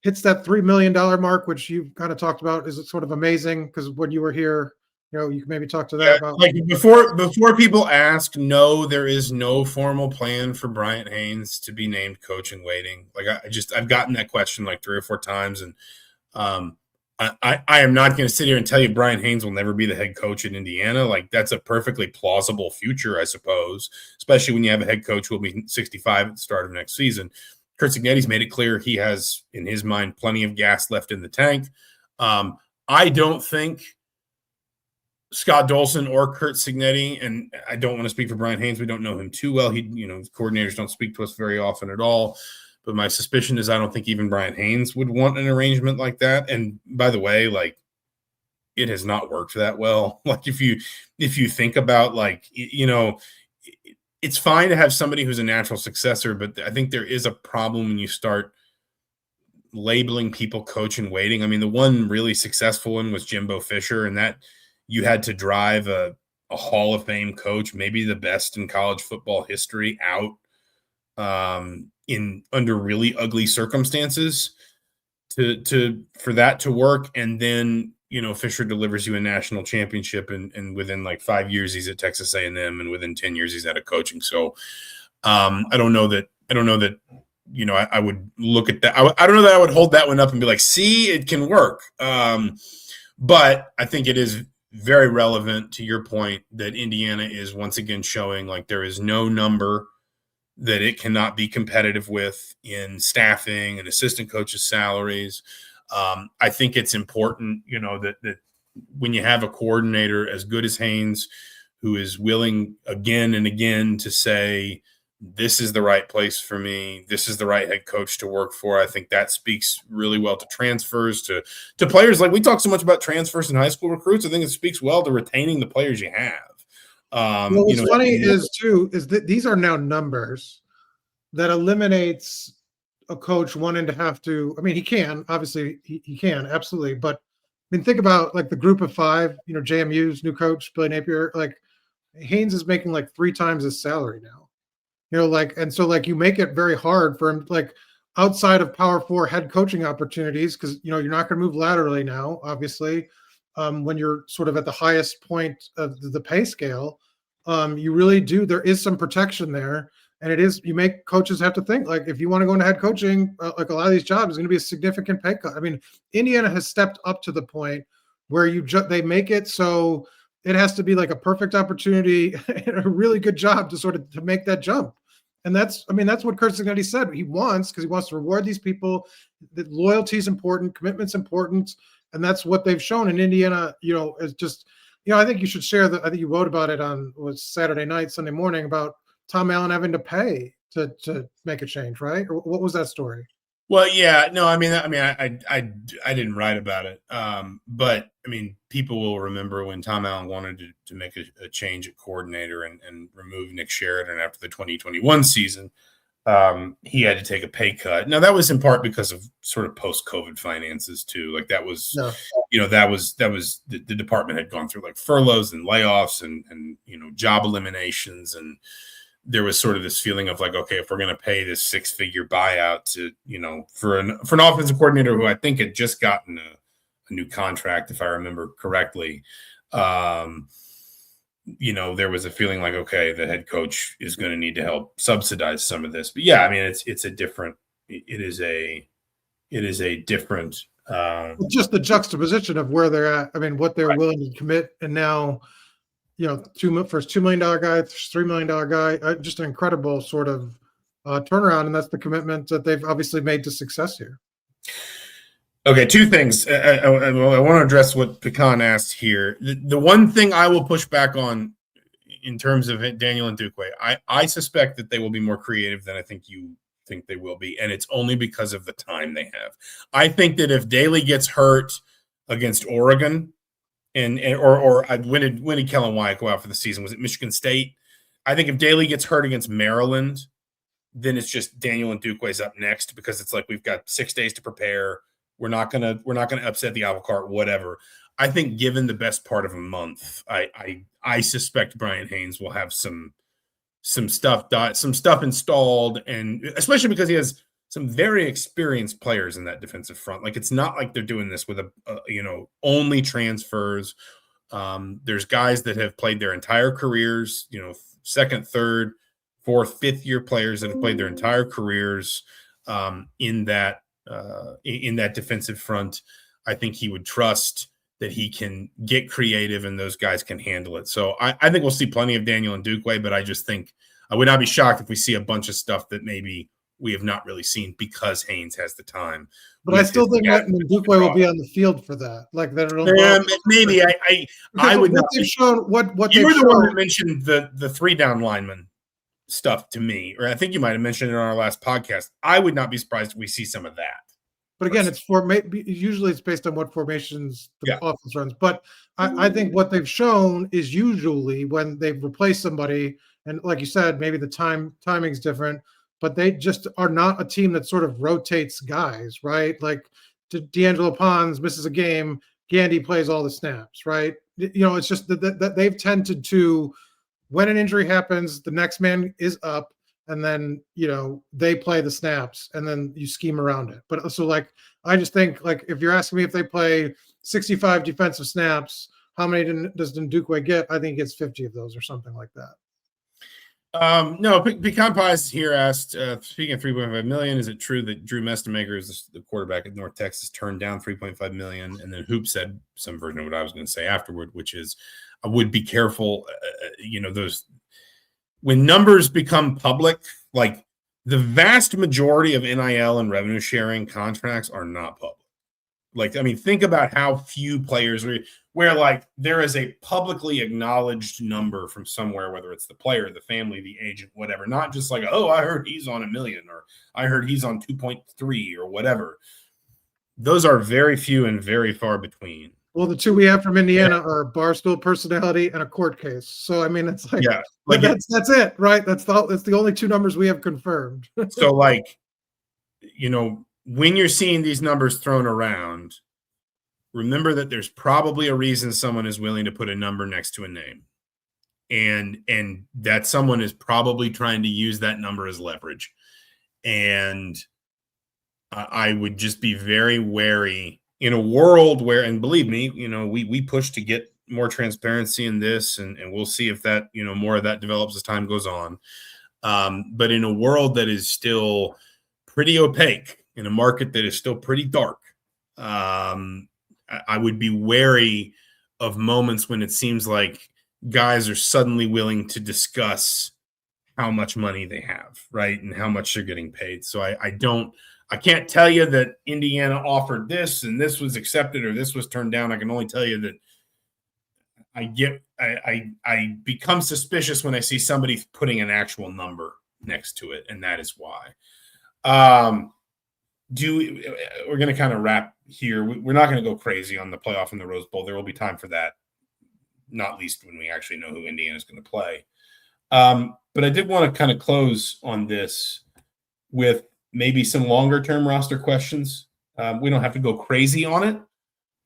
hits that $3 million mark, which you've kind of talked about is sort of amazing because when you were here, you can maybe talk to that Yeah, about. like before people ask, no, there is no formal plan for Bryant Haynes to be named coach in waiting. Like I've gotten that question like 3 or 4 times, and um, I am not going to sit here and tell you Brian Haynes will never be the head coach in Indiana. Like that's a perfectly plausible future, I suppose, especially when you have a head coach who will be 65 at the start of next season. Curt Cignetti's made it clear he has, in his mind, plenty of gas left in the tank. I don't think Scott Dolson or Curt Cignetti, and I don't want to speak for Brian Haynes. We don't know him too well. Coordinators don't speak to us very often at all. But my suspicion is I don't think even Brian Haynes would want an arrangement like that. And by the way, like it has not worked that well. Like if you think about it's fine to have somebody who's a natural successor, but I think there is a problem when you start labeling people coach in waiting. I mean, the one really successful one was Jimbo Fisher, and that you had to drive a Hall of Fame coach, maybe the best in college football history, out in under really ugly circumstances for that to work. And then, Fisher delivers you a national championship and within like 5 years, he's at Texas A&M, and within 10 years he's out of coaching. So I don't know that, I would look at that. I don't know that I would hold that one up and be like, see, it can work. But I think it is very relevant to your point that Indiana is once again showing like there is no number that it cannot be competitive with in staffing and assistant coaches' salaries. I think it's important, that when you have a coordinator as good as Haynes, who is willing again and again to say, this is the right place for me, this is the right head coach to work for, I think that speaks really well to transfers, to players. Like we talk so much about transfers in high school recruits. I think it speaks well to retaining the players you have. What's funny is that these are now numbers that eliminates a coach wanting to have to. I mean, he can obviously he can absolutely, but I mean, think about like the group of 5. JMU's new coach Billy Napier. Like Haynes is making like 3 times his salary now. And so like you make it very hard for him, like outside of Power 4 head coaching opportunities, because you're not going to move laterally now, obviously. When you're sort of at the highest point of the pay scale, you really do. There is some protection there, and you make coaches have to think like if you want to go into head coaching, like a lot of these jobs is going to be a significant pay cut. I mean, Indiana has stepped up to the point where they make it so it has to be like a perfect opportunity and a really good job to make that jump. And that's what Curt Cignetti said he wants, because he wants to reward these people. That loyalty is important, commitment's important. And that's what they've shown in Indiana, is just, I think you should share I think you wrote about it was Saturday night, Sunday morning, about Tom Allen having to pay to make a change, right? Or what was that story? Well, yeah, no, I didn't write about it. But I mean, people will remember when Tom Allen wanted to make a change at coordinator and remove Nick Sheridan after the 2021 season. He had to take a pay cut. Now that was in part because of sort of post-COVID finances too. Like that was, that was the department had gone through like furloughs and layoffs and job eliminations, and there was sort of this feeling of like, okay, if we're going to pay this 6-figure buyout to, for an offensive coordinator who I think had just gotten a new contract, if I remember correctly, there was a feeling like, okay, the head coach is going to need to help subsidize some of this. But yeah, I mean, it is a different. Just the juxtaposition of where they're at. I mean, what they're willing to commit, and now, first $2 million guy, $3 million guy, just an incredible sort of turnaround, and that's the commitment that they've obviously made to success here. Okay, 2 things. I want to address what Pecan asked here. The one thing I will push back on in terms of Daniel Ndukwe, I suspect that they will be more creative than I think you think they will be, and it's only because of the time they have. I think that if Daley gets hurt against Oregon, or when did Kellen Wyatt go out for the season? Was it Michigan State? I think if Daley gets hurt against Maryland, then it's just Daniel Ndukwe's up next, because it's like we've got 6 days to prepare. We're not gonna upset the apple cart, whatever. I think given the best part of a month, I suspect Brian Haynes will have some stuff installed, and especially because he has some very experienced players in that defensive front. Like, it's not like they're doing this with only transfers. There's guys that have played their entire careers, second, third, fourth, fifth year players that have played their entire careers in that defensive front. I think he would trust that he can get creative and those guys can handle it. So I think we'll see plenty of Daniel Ndukwe, but I just think I would not be shocked if we see a bunch of stuff that maybe we have not really seen because Haynes has the time. But I still think that Ndukwe will be on the field for that. Like that. Maybe I would not. They've shown what you were the one that mentioned the 3-down lineman stuff to me, or I think you might have mentioned it on our last podcast. I would not be surprised if we see some of that. But again, usually it's based on what formations the offense runs. But I think what they've shown is usually when they've replaced somebody, and like you said, maybe the timing's different, but they just are not a team that sort of rotates guys, right? Like D'Angelo Pons misses a game, Gandy plays all the snaps, right? It's just that they've tended to, when an injury happens, the next man is up, and then, they play the snaps and then you scheme around it. But so I just think if you're asking me if they play 65 defensive snaps, how many does Ndukwe get? I think he gets 50 of those or something like that. No, Pecan Pies here asked, speaking of $3.5 million, is it true that Drew Mestemaker is the quarterback at North Texas turned down $3.5 million? And then Hoop said some version of what I was going to say afterward, which is I would be careful, those when numbers become public, like the vast majority of NIL and revenue sharing contracts are not public. Like, I mean, think about how few players where there is a publicly acknowledged number from somewhere, whether it's the player, the family, the agent, whatever, not just like, oh, I heard he's on $1 million or I heard he's on 2.3 or whatever. Those are very few and very far between. Well, the two we have from Indiana are Barstool personality and a court case. So, I mean, it's that's it, right? That's the only two numbers we have confirmed. So, when you're seeing these numbers thrown around, remember that there's probably a reason someone is willing to put a number next to a name. And that someone is probably trying to use that number as leverage. And I would just be very wary in a world where, and believe me, we push to get more transparency in this, and we'll see if that, more of that develops as time goes on. But in a world that is still pretty opaque, in a market that is still pretty dark, I would be wary of moments when it seems like guys are suddenly willing to discuss how much money they have, right? And how much they're getting paid. So I can't tell you that Indiana offered this and this was accepted or this was turned down. I can only tell you that I become suspicious when I see somebody putting an actual number next to it, and that is why. We're going to kind of wrap here. We're not going to go crazy on the playoff and the Rose Bowl. There will be time for that, not least when we actually know who Indiana is going to play. But I did want to kind of close on this with maybe some longer-term roster questions. We don't have to go crazy on it.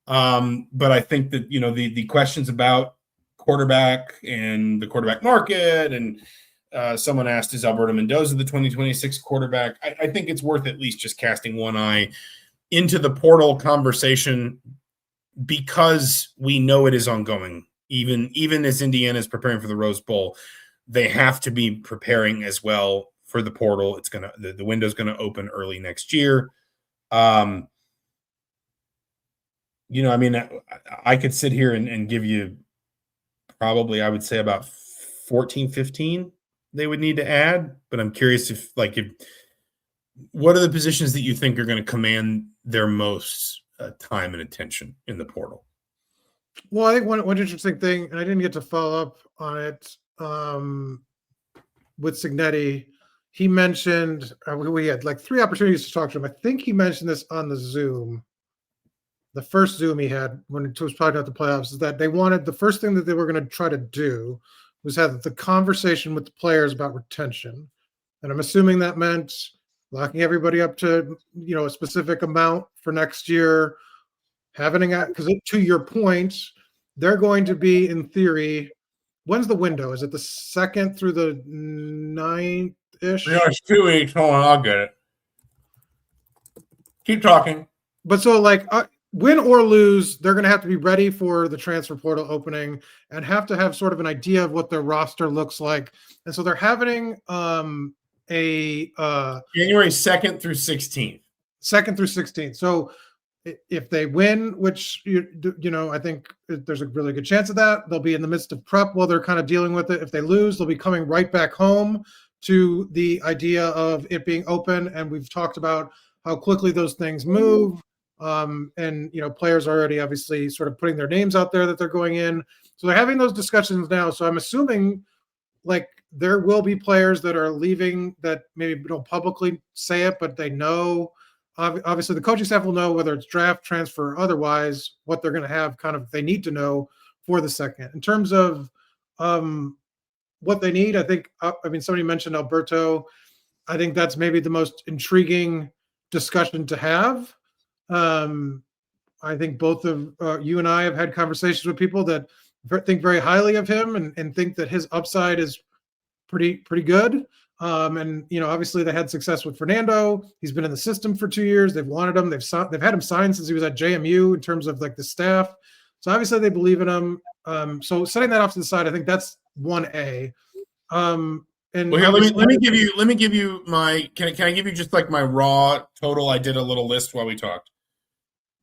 But I think that, the questions about quarterback and the quarterback market, and someone asked, is Alberto Mendoza the 2026 quarterback? I think it's worth at least just casting one eye into the portal conversation, because we know it is ongoing. Even as Indiana is preparing for the Rose Bowl, they have to be preparing as well for the portal. It's the window's gonna open early next year. I could sit here and give you probably, I would say, about 14, 15 they would need to add. But I'm curious if what are the positions that you think are going to command their most time and attention in the portal? Well, I think one interesting thing, and I didn't get to follow up on it with Signetti. He mentioned we had 3 opportunities to talk to him. I think he mentioned this on the Zoom. The first Zoom he had when he was talking about the playoffs is that the first thing that they were going to try to do was have the conversation with the players about retention. And I'm assuming that meant locking everybody up to, a specific amount for next year, having it, because to your point, they're going to be, in theory, when's the window? Is it the 2nd through the 9th-ish? No, it's 2 weeks. Hold on, I'll get it. Keep talking. But so, win or lose, they're going to have to be ready for the transfer portal opening and have to have sort of an idea of what their roster looks like. And so they're having January 2nd through 16th. 2nd through 16th. So if they win, which, I think there's a really good chance of that, they'll be in the midst of prep while they're kind of dealing with it. If they lose, they'll be coming right back home to the idea of it being open. And we've talked about how quickly those things move. And players are already obviously sort of putting their names out there that they're going in. So they're having those discussions now. So I'm assuming there will be players that are leaving that maybe don't publicly say it, but they know. Obviously, the coaching staff will know whether it's draft, transfer, or otherwise, what they're going to have they need to know for the second. In terms of what they need, I think, somebody mentioned Alberto. I think that's maybe the most intriguing discussion to have. I think both of you and I have had conversations with people that think very highly of him and think that his upside is pretty good. And obviously they had success with Fernando. He's been in the system for 2 years. They've wanted him. They've had him signed since he was at JMU in terms of the staff. So obviously they believe in him. So setting that off to the side, I think that's 1A. And well, here, let me give you my. Can I give you just my raw total? I did a little list while we talked.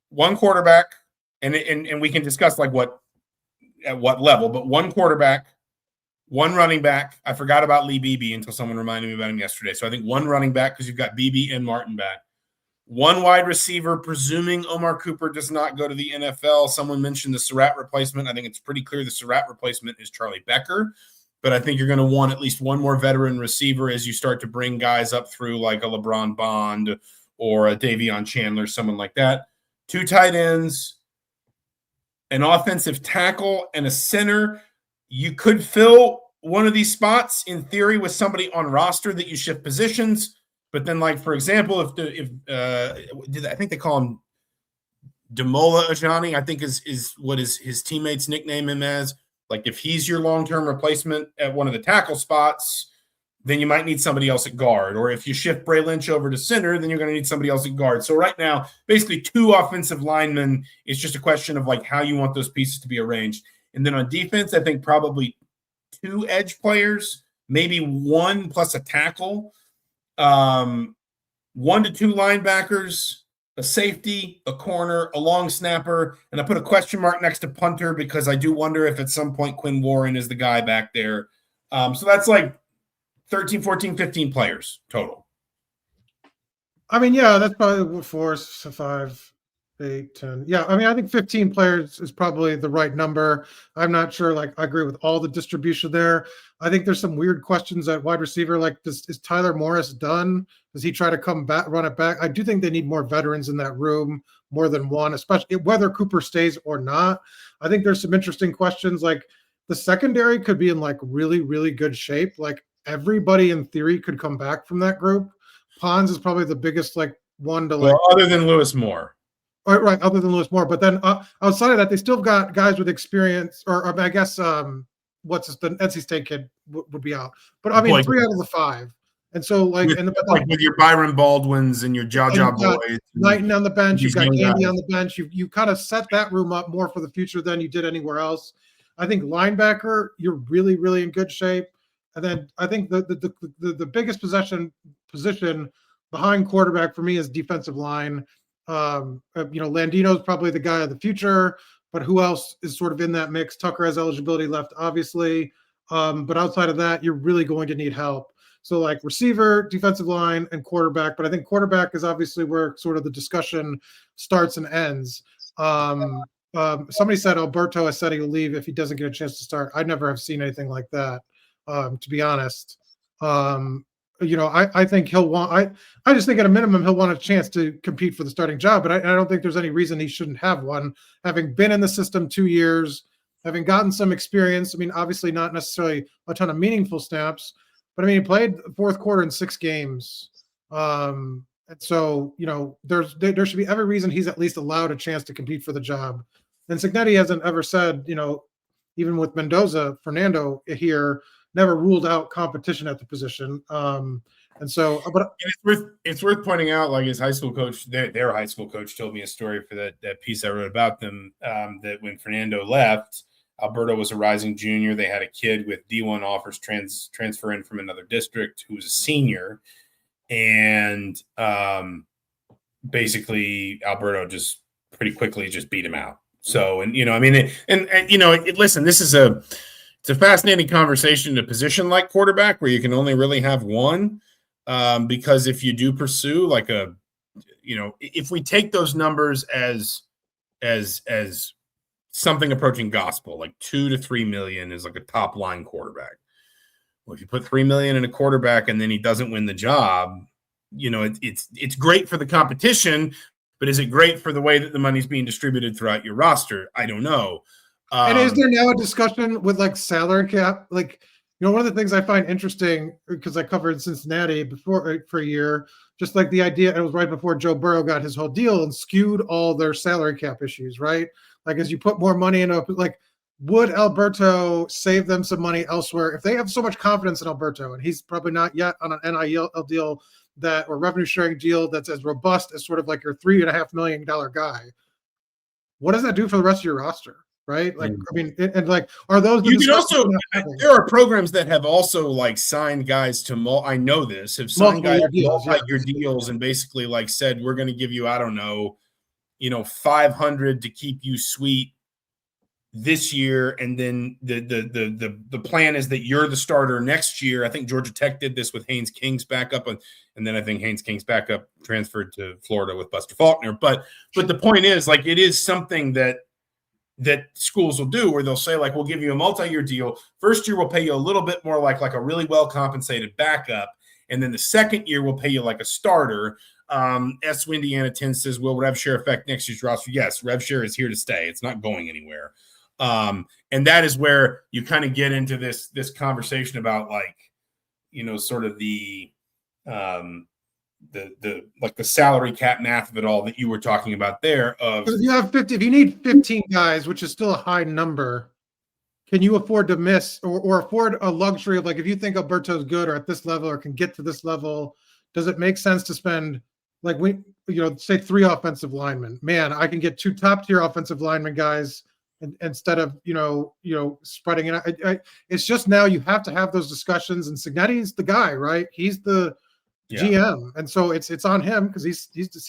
One quarterback, and we can discuss at what level, but one quarterback, one running back. I forgot about Lee Beebe until someone reminded me about him yesterday. So I think one running back because you've got Beebe and Martin back. One wide receiver, presuming Omar Cooper does not go to the NFL. Someone mentioned the Surratt replacement. I think it's pretty clear the Surratt replacement is Charlie Becker. But I think you're going to want at least one more veteran receiver as you start to bring guys up through like a LeBron Bond or a Davion Chandler, someone like that. 2 tight ends, an offensive tackle, and a center. You could fill one of these spots in theory with somebody on roster that you shift positions. But then, for example, I think they call him Demola Ajani, I think is what his teammates nickname him as. If he's your long-term replacement at one of the tackle spots, then you might need somebody else at guard. Or if you shift Bray Lynch over to center, then you're going to need somebody else at guard. So right now, basically 2 offensive linemen. It's just a question of how you want those pieces to be arranged. And then on defense, I think probably 2 edge players, maybe 1 plus a tackle, 1 to 2 linebackers, a safety, a corner, a long snapper, and I put a question mark next to punter because I do wonder if at some point Quinn Warren is the guy back there. So that's 13, 14, 15 players total. Yeah, that's probably 4, 5, 8, 10. Yeah, I think 15 players is probably the right number. I'm not sure, I agree with all the distribution there. I think there's some weird questions at wide receiver. Is Tyler Morris done? Does he try to come back, run it back? I do think they need more veterans in that room, more than one, especially whether Cooper stays or not. I think there's some interesting questions. The secondary could be in really, really good shape. Everybody in theory could come back from that group. Pons is probably the biggest one to other than Lewis Moore. Right, other than Lewis Moore. But then outside of that, they still got guys with experience, or I guess the NC State kid would be out. But 3 out of the 5. And so with your Byron Baldwins and your Jaja Boys. Knighton on the bench, you've got Andy on the bench. You kind of set that room up more for the future than you did anywhere else. I think linebacker, you're really, really in good shape. And then I think the biggest position behind quarterback for me is defensive line. Landino's probably the guy of the future, but who else is sort of in that mix? Tucker has eligibility left, obviously. But outside of that, you're really going to need help. So receiver, defensive line, and quarterback. But I think quarterback is obviously where sort of the discussion starts and ends. Somebody said Alberto has said he'll leave if he doesn't get a chance to start. I never have seen anything like that, to be honest. I think he'll want. I just think at a minimum he'll want a chance to compete for the starting job. But I don't think there's any reason he shouldn't have one, having been in the system 2 years, having gotten some experience. Obviously not necessarily a ton of meaningful snaps, but he played 4th quarter in 6 games. And so, there should be every reason he's at least allowed a chance to compete for the job. And Cignetti hasn't ever said, even with Mendoza, Fernando here never ruled out competition at the position. And so, but it's worth pointing out, like his high school coach, their high school coach told me a story for that piece I wrote about them, that when Fernando left, Alberto was a rising junior. They had a kid with D1 offers transfer in from another district who was a senior. And basically Alberto just pretty quickly just beat him out. So, and listen, this is it's a fascinating conversation to position like quarterback where you can only really have one. Because if you do pursue if we take those numbers as something approaching gospel, like 2 to 3 million is like a top line quarterback. Well, if you put 3 million in a quarterback and then he doesn't win the job, it's great for the competition, but is it great for the way that the money's being distributed throughout your roster? I don't know. And is there now a discussion with like salary cap? Like, one of the things I find interesting, because I covered Cincinnati before for a year, just like the idea, it was right before Joe Burrow got his whole deal and skewed all their salary cap issues, right? Like, as you put more money into, like, would Alberto save them some money elsewhere if they have so much confidence in Alberto, and he's probably not yet on an NIL deal or revenue sharing deal that's as robust as sort of like your $3.5 million guy? What does that do for the rest of your roster? Right? Like, I mean, and like, are those you can also, there are programs that have also like signed guys to I know this, have signed guys to multi-year deals and basically like said, we're going to give you, I don't know, 500 to keep you sweet this year, and then the plan is that you're the starter next year. I think Georgia Tech did this with Haynes King's backup, and then I think Haynes King's backup transferred to Florida with Buster Faulkner. But the point is, like, it is something that schools will do where they'll say, like, we'll give you a multi-year deal. First year we'll pay you a little bit more like a really well-compensated backup, and then the second year we'll pay you like a starter. Indiana 10 says, will rev share affect next year's roster? Yes, rev share is here to stay. It's not going anywhere. And that is where you kind of get into this conversation about, like, sort of the salary cap math of it all that you were talking about there. If you need 15 guys, which is still a high number, can you afford to miss or afford a luxury of, like, if you think Alberto's good or at this level or can get to this level, does it make sense to spend, like, say 3 offensive linemen? Man, I can get 2 top tier offensive lineman guys instead of spreading it out. It's just, now you have to have those discussions, and Cignetti's the guy, right? He's the GM, and so it's on him, because he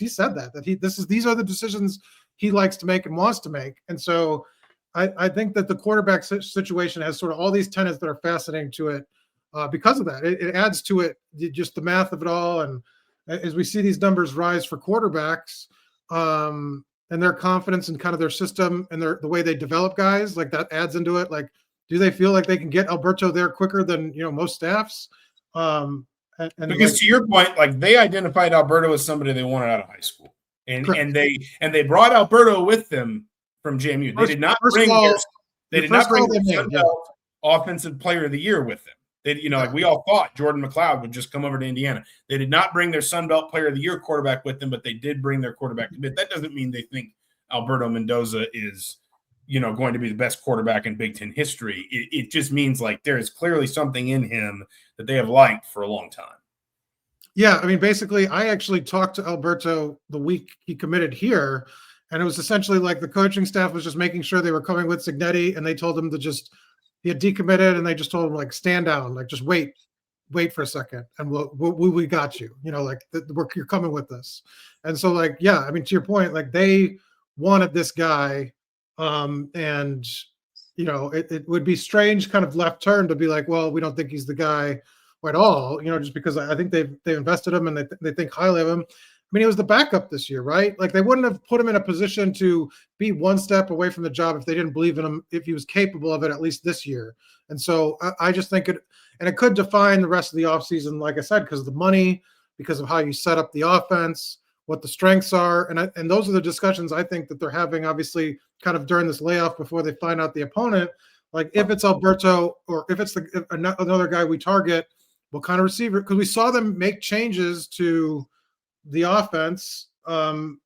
said that these are the decisions he likes to make and wants to make. And so I think that the quarterback situation has sort of all these tenets that are fascinating to it because of that. It adds to it just the math of it all, and as we see these numbers rise for quarterbacks, and their confidence in kind of their system and the way they develop guys, like, that adds into it. Like, do they feel like they can get Alberto there quicker than most staffs? Because to your point, like, they identified Alberto as somebody they wanted out of high school, and they brought Alberto with them from JMU. They did not bring their Sun Belt Offensive Player of the Year with them. They, like, we all thought Jordan McLeod would just come over to Indiana. They did not bring their Sun Belt Player of the Year quarterback with them, but they did bring their quarterback. But that doesn't mean they think Alberto Mendoza is, going to be the best quarterback in Big Ten history. It just means, like, there is clearly something in him that they have liked for a long time. Yeah, I mean, basically, I actually talked to Alberto the week he committed here, and it was essentially like the coaching staff was just making sure they were coming with Cignetti, and they told him he had decommitted, and they just told him, like, stand down, like, just wait for a second, and we got you, you're coming with us. And so, like, yeah, I mean, to your point, like, they wanted this guy, and it would be strange kind of left turn to be like, well, we don't think he's the guy at all, just because I think they've invested him and they think highly of him. I mean, he was the backup this year, right? Like, they wouldn't have put him in a position to be one step away from the job if they didn't believe in him, if he was capable of it, at least this year. And so I just think it could define the rest of the offseason, like I said, because of the money, because of how you set up the offense, what the strengths are. And those are the discussions I think that they're having, obviously, kind of during this layoff before they find out the opponent. Like, if it's Alberto or if it's another guy we target, what kind of receiver, because we saw them make changes to the offense from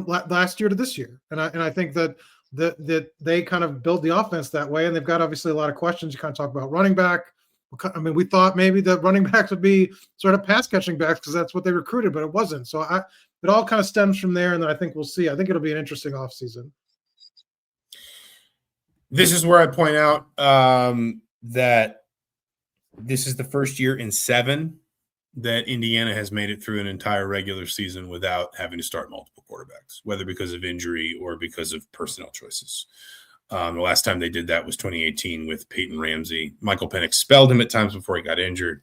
last year to this year. And I think that they kind of build the offense that way. And they've got obviously a lot of questions. You kind of talk about running back. I mean, we thought maybe the running backs would be sort of pass catching backs because that's what they recruited, but it wasn't. So it all kind of stems from there. And then I think we'll see. I think it'll be an interesting offseason. This is where I point out that this is the first year in 7 that Indiana has made it through an entire regular season without having to start multiple quarterbacks, whether because of injury or because of personnel choices. The last time they did that was 2018 with Peyton Ramsey. Michael Penix spelled him at times before he got injured.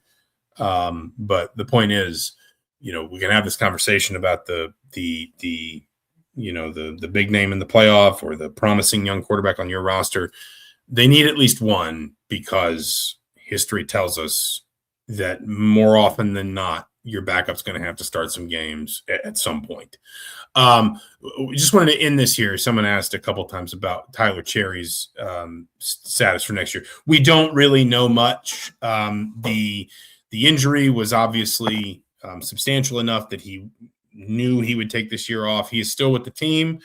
But the point is, we can have this conversation about the big name in the playoff or the promising young quarterback on your roster. They need at least one, because history tells us that more often than not, your backup's going to have to start some games at some point. We just wanted to end this here. Someone asked a couple times about Tyler Cherry's status for next year. We don't really know much. The injury was obviously substantial enough that he knew he would take this year off. He is still with the team.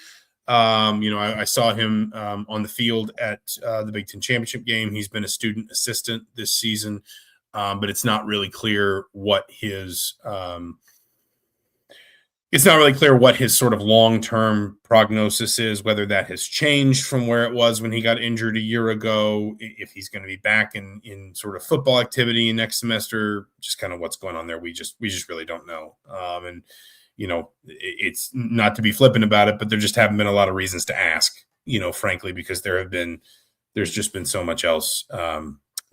I saw him on the field at the Big Ten Championship game. He's been a student assistant this season, but it's not really clear what his sort of long-term prognosis is, whether that has changed from where it was when he got injured a year ago, if he's going to be back in sort of football activity next semester, just kind of what's going on there. We just really don't know. It's not to be flippant about it, but there just haven't been a lot of reasons to ask, frankly, because there's just been so much else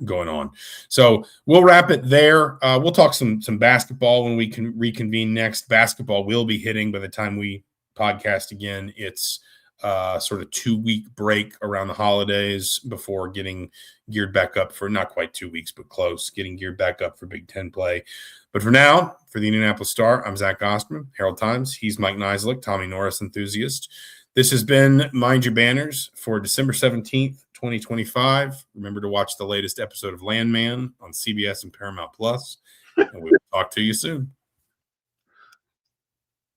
going on. So we'll wrap it there. We'll talk some basketball when we can reconvene next. Basketball will be hitting by the time we podcast again. It's sort of 2-week break around the holidays before getting geared back up for not quite 2 weeks, but close, getting geared back up for Big Ten play. But for now, for the Indianapolis Star, I'm Zach Osterman, Herald Times. He's Mike Niziolek, Tommy Norris enthusiast. This has been Mind Your Banners for December 17th, 2025. Remember to watch the latest episode of Landman on CBS and Paramount Plus, and we will talk to you soon.